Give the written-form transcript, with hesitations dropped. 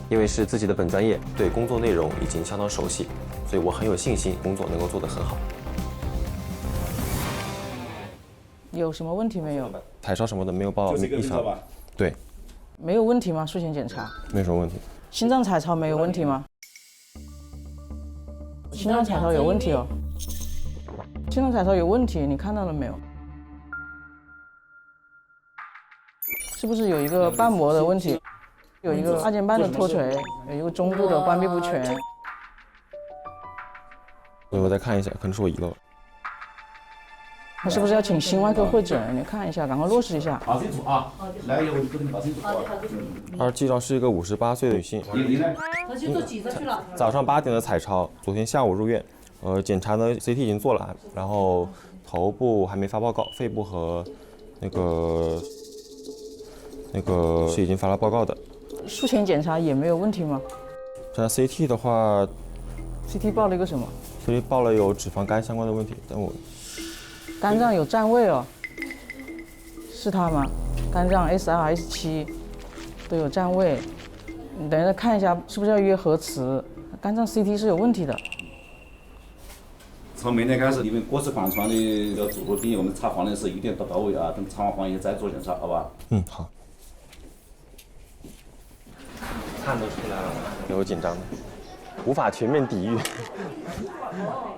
因为是自己的本专业，对工作内容已经相当熟悉，所以我很有信心工作能够做得很好。有什么问题没有？彩超什么的没有报异常吧？对，没有问题吗？术前检查，没什么问题。心脏彩超没有问题吗？心脏彩超有问题哦，心脏彩超有问题，你看到了没有？是不是有一个瓣膜的问题？有一个二尖瓣的脱垂，有一个中度的关闭不全。我再看一下，可能是我遗漏了。那是不是要请心外科会诊？你看一下，赶快落实一下。搞清楚啊！来以后就给你们搞清楚。记上是一个58岁的女性，你呢？他去做几次去了？早上8点的彩超，昨天下午入院。检查呢 CT 已经做了，然后头部还没发报告，肺部和那个是已经发了报告的。术前检查也没有问题吗这 CT 的话 ？CT 报了一个什么？ ，CT 报了有脂肪肝相关的问题，但我肝脏有占位哦，是它吗？肝脏 S2、S7都有占位，你等一下看一下是不是要约核磁？肝脏 CT 是有问题的。从明天开始，你们果汁贯穿的要做核定，我们查房的时候一定到位啊！等查完房以后再做检查，好吧？好。看得出来了，有紧张的，无法全面抵御。